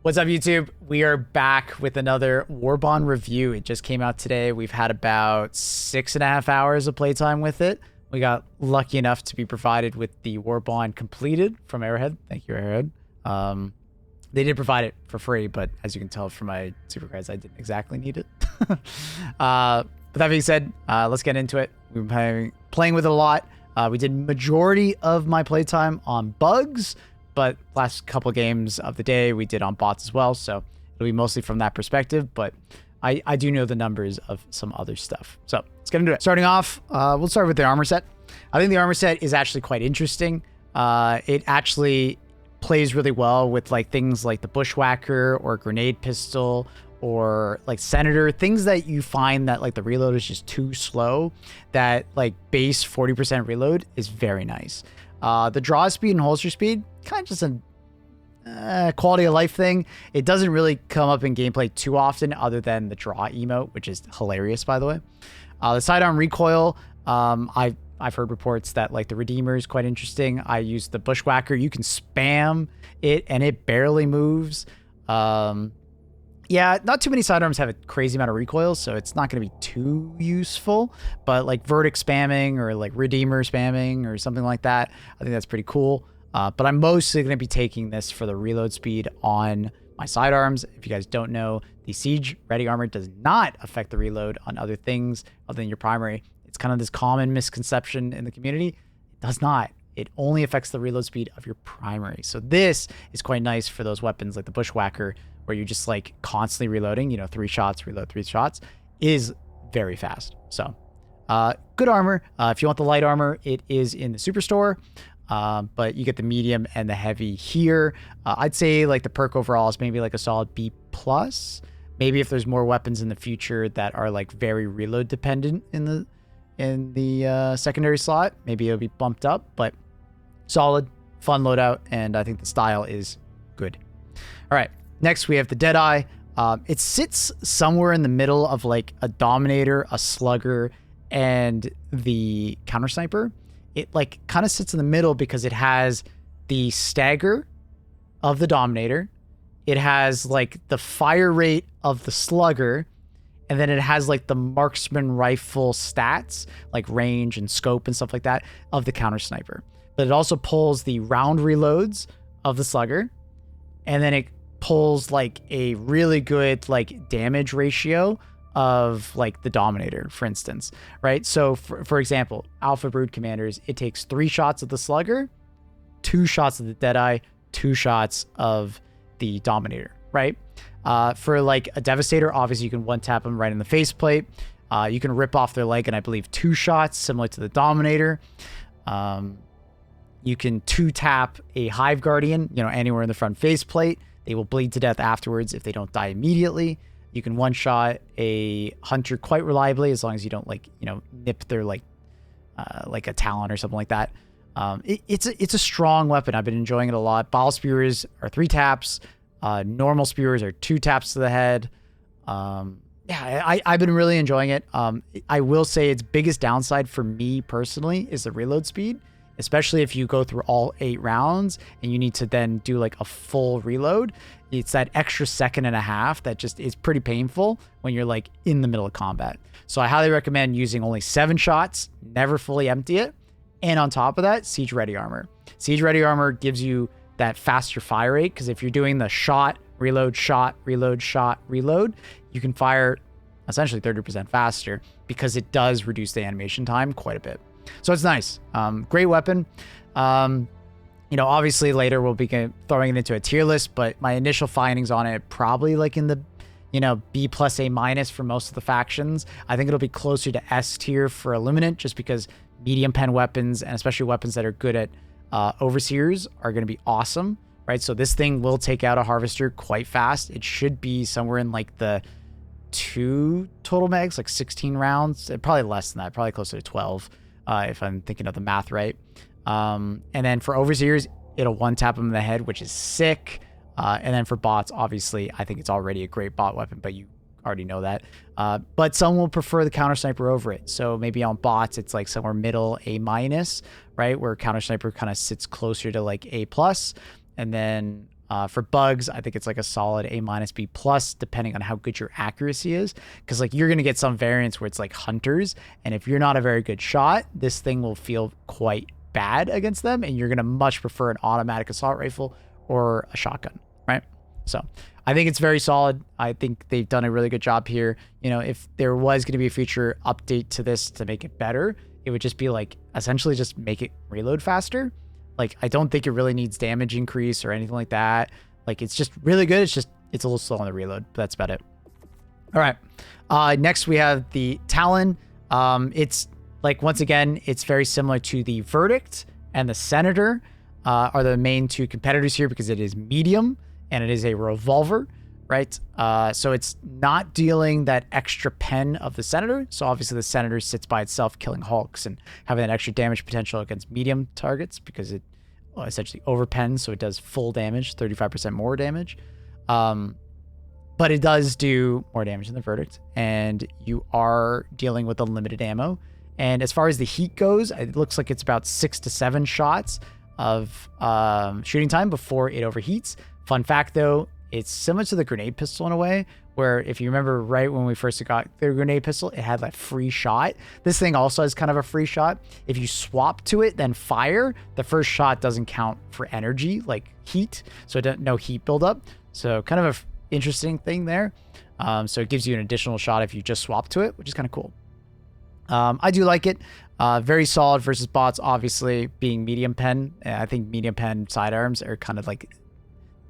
What's up, YouTube? We are back with another WARBOND review. It just came out today. We've had about 6.5 hours of playtime with it. We got lucky enough to be provided with the WARBOND completed from Arrowhead. Thank you, Arrowhead. They did provide it for free, but as you can tell from my supercards, I didn't exactly need it. But that being said, let's get into it. We've been playing with it a lot. We did majority of my playtime on bugs, but last couple games of the day we did on bots as well, so it'll be mostly from that perspective, but I do know the numbers of some other stuff. So let's get into it. Starting off, we'll start with the armor set. I think the armor set is actually quite interesting. It actually plays really well with like things like the bushwhacker or grenade pistol or like senator, things that you find that like the reload is just too slow, that like base 40% reload is very nice. The draw speed and holster speed, kind of just a quality of life thing. It doesn't really come up in gameplay too often other than the draw emote, which is hilarious, by the way. The sidearm recoil, I've heard reports that like the Redeemer is quite interesting. I use the Bushwhacker. You can spam it and it barely moves. Yeah, not too many sidearms have a crazy amount of recoil, so it's not going to be too useful. But like Verdict spamming or like Redeemer spamming or something like that, I think that's pretty cool. But I'm mostly going to be taking this for the reload speed on my sidearms. If you guys don't know, the Siege Ready Armor does not affect the reload on other things other than your primary. It's kind of this common misconception in the community. It does not. It only affects the reload speed of your primary. So this is quite nice for those weapons like the Bushwhacker, where you're just like constantly reloading, 3 shots, reload 3 shots, is very fast. So good armor. If you want the light armor, it is in the Superstore, but you get the medium and the heavy here. I'd say like the perk overall is maybe like a solid B+. Maybe if there's more weapons in the future that are like very reload dependent in the secondary slot, maybe it'll be bumped up, but solid, fun loadout, and I think the style is good. All right. Next, we have the Deadeye. It sits somewhere in the middle of like a Dominator, a Slugger, and the Counter Sniper. It like kind of sits in the middle because it has the stagger of the Dominator. It has like the fire rate of the Slugger. And then it has like the marksman rifle stats, like range and scope and stuff like that, of the Counter Sniper. But it also pulls the round reloads of the Slugger. And then it pulls like a really good like damage ratio of like the Dominator, for instance, right? So for example, Alpha Brood Commanders, it takes 3 shots of the Slugger, 2 shots of the Deadeye, 2 shots of the Dominator, right? For like a Devastator, obviously you can one tap them right in the faceplate. You can rip off their leg and I believe 2 shots, similar to the Dominator. You can 2 tap a Hive Guardian, anywhere in the front faceplate. They will bleed to death afterwards if they don't die immediately. You can one shot a Hunter quite reliably as long as you don't like, nip their like a Talon or something like that. It's a strong weapon. I've been enjoying it a lot. Ball Spewers are 3 taps. Normal Spewers are 2 taps to the head. Yeah, I've been really enjoying it. I will say its biggest downside for me personally is the reload speed, especially if you go through all 8 rounds and you need to then do like a full reload. It's that extra 1.5 seconds that just is pretty painful when you're like in the middle of combat. So I highly recommend using only 7 shots, never fully empty it. And on top of that, Siege Ready Armor. Siege Ready Armor gives you that faster fire rate, because if you're doing the shot, reload, shot, reload, shot, reload, you can fire essentially 30% faster because it does reduce the animation time quite a bit. So it's nice. Great weapon. Obviously later we'll be throwing it into a tier list, but my initial findings on it probably like in the, B+, A- for most of the factions. I think it'll be closer to S tier for Illuminant, just because medium pen weapons, and especially weapons that are good at Overseers, are going to be awesome, right? So this thing will take out a Harvester quite fast. It should be somewhere in like the 2 total mags, like 16 rounds, probably less than that, probably closer to 12. If I'm thinking of the math right. And then for Overseers, it'll one tap them in the head, which is sick. And then for bots, obviously, I think it's already a great bot weapon, but you already know that. But some will prefer the Counter Sniper over it. So maybe on bots, it's like somewhere middle A-, right? Where Counter Sniper kind of sits closer to like A+. And then For bugs, I think it's like a solid A-, B+, depending on how good your accuracy is. Because like you're going to get some variants where it's like hunters. And if you're not a very good shot, this thing will feel quite bad against them. And you're going to much prefer an automatic assault rifle or a shotgun, right? So I think it's very solid. I think they've done a really good job here. You know, if there was going to be a future update to this to make it better, it would just be like essentially just make it reload faster. Like, I don't think it really needs damage increase or anything like that. Like, it's just really good. It's a little slow on the reload, but that's about it. All right. Next, we have the Talon. It's like, once again, it's very similar to the Verdict and the Senator are the main two competitors here because it is medium and it is a revolver, right? So it's not dealing that extra pen of the Senator. So obviously the Senator sits by itself, killing Hulks and having that extra damage potential against medium targets because it essentially overpens, so it does full damage, 35% more damage. But it does do more damage than the Verdict, and you are dealing with unlimited ammo. And as far as the heat goes, it looks like it's about 6 to 7 shots of shooting time before it overheats. Fun fact, though, it's similar to the grenade pistol in a way, where if you remember right when we first got the grenade pistol, it had that free shot. This thing also has kind of a free shot. If you swap to it, then fire, the first shot doesn't count for energy, like heat. So no heat buildup. So kind of a interesting thing there. So it gives you an additional shot if you just swap to it, which is kind of cool. I do like it. Very solid versus bots, obviously being medium pen. I think medium pen sidearms are kind of like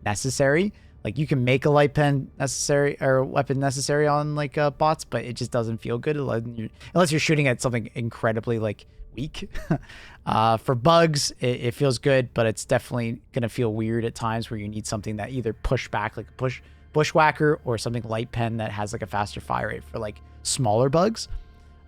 necessary. Like you can make a light pen necessary or weapon necessary on like bots, but it just doesn't feel good unless you're shooting at something incredibly like weak. For bugs, it feels good, but it's definitely gonna feel weird at times where you need something that either push back like a bushwhacker or something light pen that has like a faster fire rate for like smaller bugs.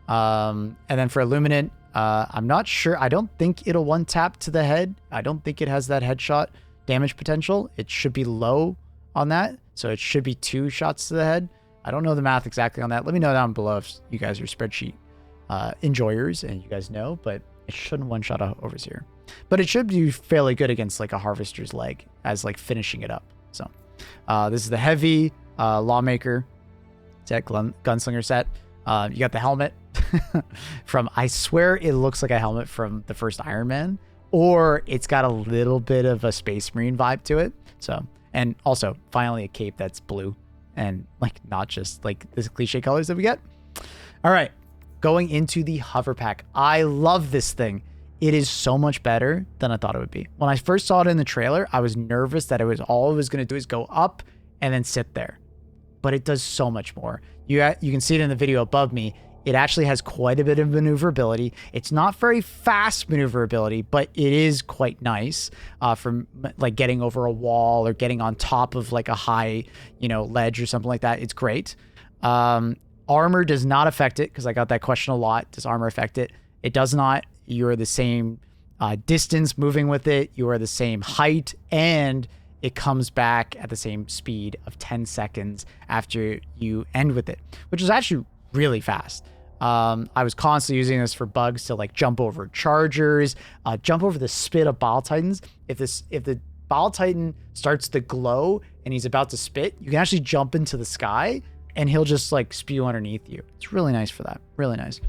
And then for Illuminant, I'm not sure. I don't think it'll one tap to the head. I don't think it has that headshot damage potential. It should be low on that, so it should be 2 shots to the head. I don't know the math exactly on that. Let me know down below if you guys are spreadsheet enjoyers and you guys know, but it shouldn't one shot Overseer. But it should be fairly good against like a Harvester's leg as like finishing it up. So this is the heavy Lawmaker set, gunslinger set. You got the helmet from, I swear it looks like a helmet from the first Iron Man, or it's got a little bit of a Space Marine vibe to it. So, and also finally a cape that's blue and like not just like the cliche colors that we get. All right, going into the hover pack. I love this thing. It is so much better than I thought it would be. When I first saw it in the trailer, I was nervous that all it was going to do is go up and then sit there, but it does so much more. You can see it in the video above me. It actually has quite a bit of maneuverability. It's not very fast maneuverability, but it is quite nice for like getting over a wall or getting on top of like a high, ledge or something like that. It's great. Armor does not affect it because I got that question a lot. Does armor affect it? It does not. You're the same distance moving with it. You are the same height, and it comes back at the same speed of 10 seconds after you end with it, which is actually really fast. I was constantly using this for bugs to like jump over chargers, jump over the spit of Bile Titans. If the Bile Titan starts to glow and he's about to spit, you can actually jump into the sky and he'll just like spew underneath you. It's really nice for that. Really nice.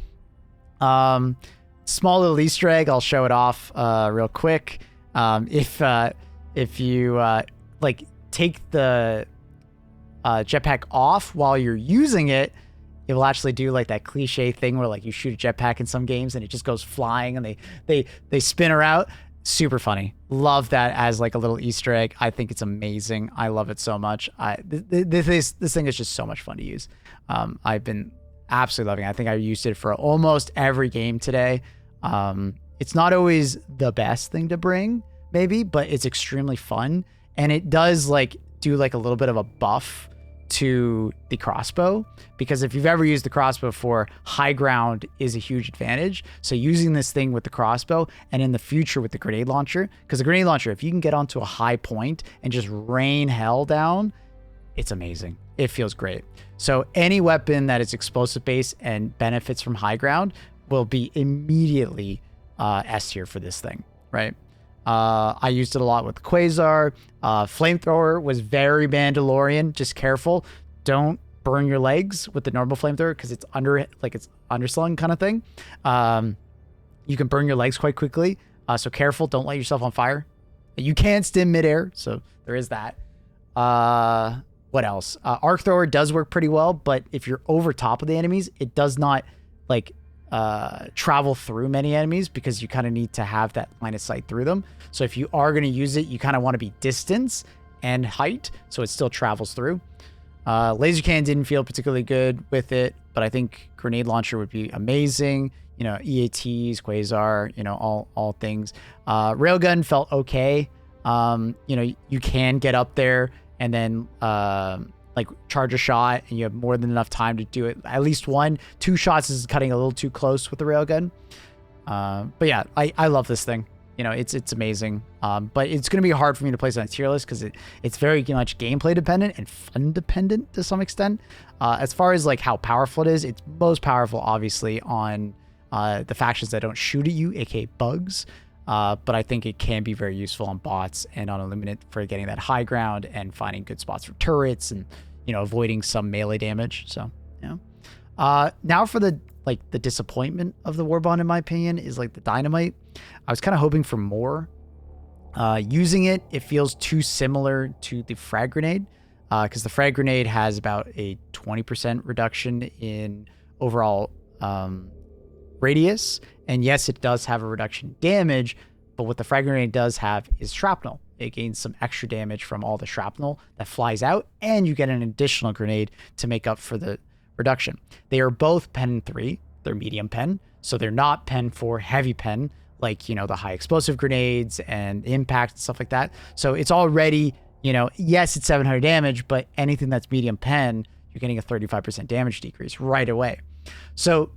Small little Easter egg. I'll show it off real quick. If you like take the jetpack off while you're using it, it will actually do like that cliche thing where like you shoot a jetpack in some games and it just goes flying and they spin her out. Super funny. Love that as like a little Easter egg. I think it's amazing. I love it so much. This thing is just so much fun to use. I've been absolutely loving it. I think I used it for almost every game today. It's not always the best thing to bring, maybe, but it's extremely fun. And it does like do like a little bit of a buff to the crossbow, because if you've ever used the crossbow before, high ground is a huge advantage. So using this thing with the crossbow and in the future with the grenade launcher, because the grenade launcher, if you can get onto a high point and just rain hell down, it's amazing. It feels great. So any weapon that is explosive based and benefits from high ground will be immediately S tier for this thing, right? I used it a lot with Quasar. Flamethrower was very Mandalorian. Just careful. Don't burn your legs with the normal flamethrower because it's underslung kind of thing. You can burn your legs quite quickly. So careful. Don't light yourself on fire. You can stim midair. So there is that. What else? Arc Thrower does work pretty well, but if you're over top of the enemies, it does not like travel through many enemies because you kind of need to have that line of sight through them. So if you are going to use it, you kind of want to be distance and height, so it still travels through. Laser Cannon didn't feel particularly good with it, but I think Grenade Launcher would be amazing. You know, EATs, Quasar, you know, all things. Railgun felt okay. You know, you can get up there and then like charge a shot, and you have more than enough time to do it. At least 2 shots is cutting a little too close with the railgun. But yeah, I love this thing. You know, it's amazing. But it's going to be hard for me to place on a tier list because it's very much gameplay dependent and fun dependent to some extent. As far as like how powerful it is, it's most powerful obviously on the factions that don't shoot at you, aka bugs. But I think it can be very useful on bots and on Illuminate for getting that high ground and finding good spots for turrets and, you know, avoiding some melee damage. So, yeah. Now for the disappointment of the Warbond, in my opinion, is like the Dynamite. I was kind of hoping for more. Using it, it feels too similar to the Frag Grenade, because the Frag Grenade has about a 20% reduction in overall radius. And yes, it does have a reduction in damage, but what the Frag Grenade does have is shrapnel. It gains some extra damage from all the shrapnel that flies out, and you get an additional grenade to make up for the reduction. They are both pen 3. They're medium pen, so they're not pen 4 heavy pen, like, you know, the high explosive grenades and impact and stuff like that. So it's already, you know, yes, it's 700 damage, but anything that's medium pen, you're getting a 35% damage decrease right away. So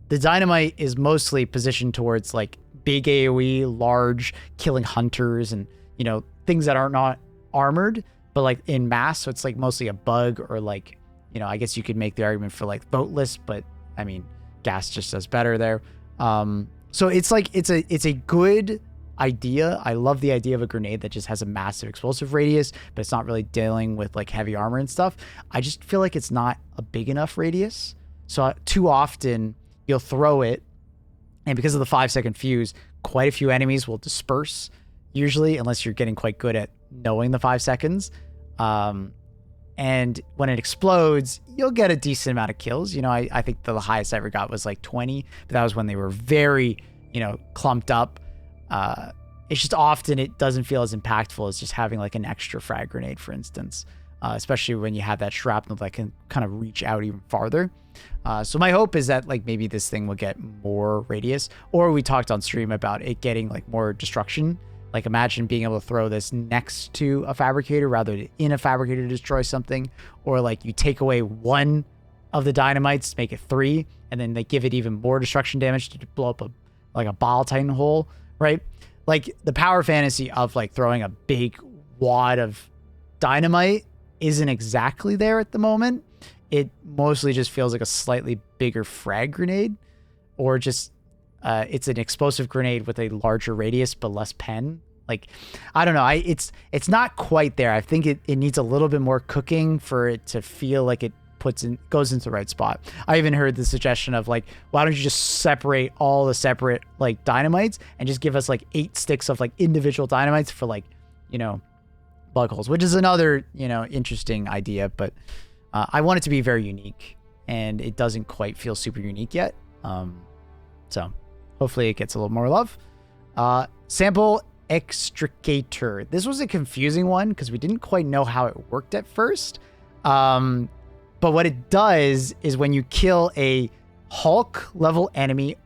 the Dynamite is mostly positioned towards like big AoE, large killing hunters and, you know, things that are not armored, but like in mass. So it's like mostly a bug, or like, you know, I guess you could make the argument for like voteless, but I mean, gas just does better there. So it's like, it's a good idea. I love the idea of a grenade that just has a massive explosive radius, but it's not really dealing with like heavy armor and stuff. I just feel like it's not a big enough radius. So too often you'll throw it, and because of the 5-second fuse, quite a few enemies will disperse, usually, unless you're getting quite good at knowing the 5 seconds. And when it explodes, you'll get a decent amount of kills. You know, I think the highest I ever got was like 20, but that was when they were very, you know, clumped up. It's just often it doesn't feel as impactful as just having like an extra frag grenade, for instance, especially when you have that shrapnel that can kind of reach out even farther. So my hope is that like maybe this thing will get more radius, or we talked on stream about it getting like more destruction. Like imagine being able to throw this next to a fabricator rather than in a fabricator to destroy something, or like you take away 1 of the dynamites, make it 3, and then they give it even more destruction damage to blow up a ball titan hole, right? Like the power fantasy of like throwing a big wad of dynamite isn't exactly there at the moment. It mostly just feels like a slightly bigger frag grenade, or just it's an explosive grenade with a larger radius but less pen. Like, I don't know. It's not quite there. I think it needs a little bit more cooking for it to feel like it goes into the right spot. I even heard the suggestion of like, why don't you just separate all the separate like dynamites and just give us like 8 sticks of like individual dynamites for like, you know, bug holes, which is another, you know, interesting idea, but I want it to be very unique, and it doesn't quite feel super unique yet. So hopefully it gets a little more love. Sample Extricator. This was a confusing one because we didn't quite know how it worked at first. But what it does is when you kill a Hulk level enemy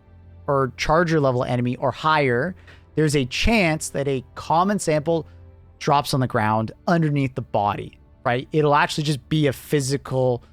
or Charger level enemy or higher, there's a chance that a common sample drops on the ground underneath the body, right? It'll actually just be a physical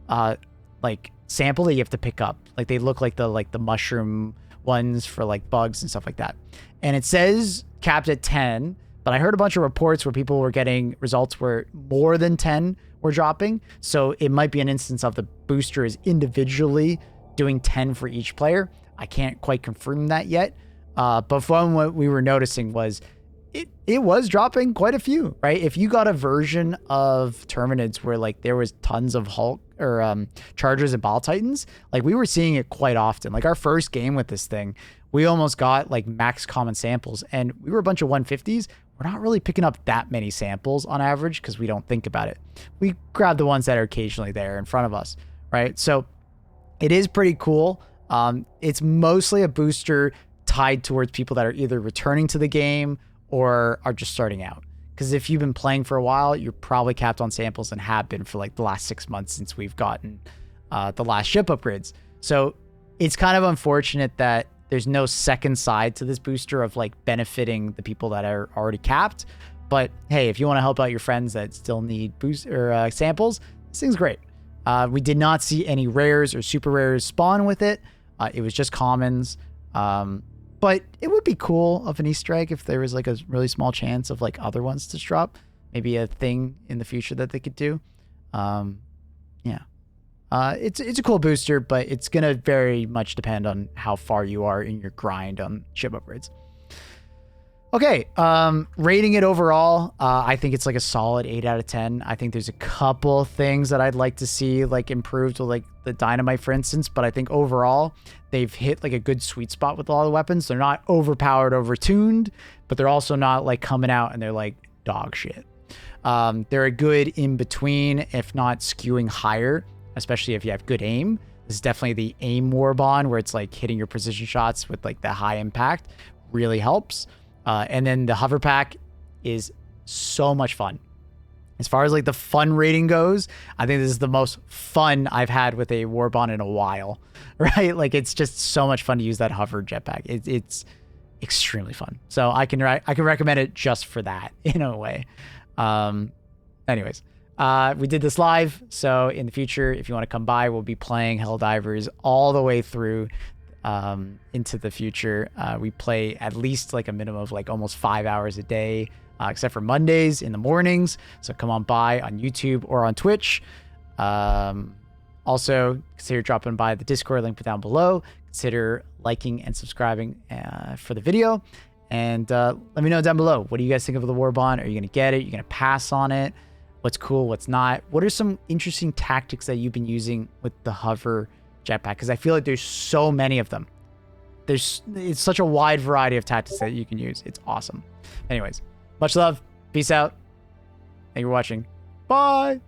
like sample that you have to pick up. Like they look like the mushroom ones for like bugs and stuff like that. And it says capped at 10, but I heard a bunch of reports where people were getting results where more than 10 were dropping. So it might be an instance of the booster is individually doing 10 for each player. I can't quite confirm that yet. But from what we were noticing was it was dropping quite a few, right? If you got a version of Terminids where like there was tons of Hulk or Chargers and Ball Titans, like we were seeing it quite often. Like our first game with this thing, we almost got like max common samples, and we were a bunch of 150s. We're not really picking up that many samples on average because we don't think about it. We grab the ones that are occasionally there in front of us, right? So it is pretty cool. It's mostly a booster tied towards people that are either returning to the game or are just starting out. Because if you've been playing for a while, you're probably capped on samples and have been for like the last 6 months since we've gotten the last ship upgrades. So it's kind of unfortunate that there's no second side to this booster of like benefiting the people that are already capped. But hey, if you want to help out your friends that still need boost or samples, this thing's great. We did not see any rares or super rares spawn with it. It was just commons. But it would be cool of an Easter egg if there was like a really small chance of like other ones to drop. Maybe a thing in the future that they could do. Yeah. It's a cool booster, but it's going to very much depend on how far you are in your grind on ship upgrades. Okay, rating it overall, I think it's like a solid 8 out of 10. I think there's a couple things that I'd like to see like improved with like the Dynamite, for instance, but I think overall they've hit like a good sweet spot with all the weapons. They're not overpowered, overtuned, but they're also not like coming out and they're like dog shit. They're a good in between, if not skewing higher, especially if you have good aim. This is definitely the aim WARBOND where it's like hitting your precision shots with like the high impact really helps. And then the hover pack is so much fun. As far as like the fun rating goes, I think this is the most fun I've had with a WARBOND in a while, right? Like it's just so much fun to use that hover jetpack. It's extremely fun. So I can recommend it just for that in a way. Anyways, we did this live. So in the future, if you want to come by, we'll be playing Helldivers all the way through into the future. We play at least like a minimum of like almost 5 hours a day, except for Mondays in the mornings. So come on by on YouTube or on Twitch. Also consider dropping by the Discord link down below. Consider liking and subscribing for the video. And let me know down below, what do you guys think of the WARBOND? Are you going to get it? You're going to pass on it? What's cool? What's not? What are some interesting tactics that you've been using with the hover jetpack? Because I feel like there's so many of them. It's such a wide variety of tactics that you can use. It's awesome. Anyways, much love. Peace out. Thank you for watching. Bye.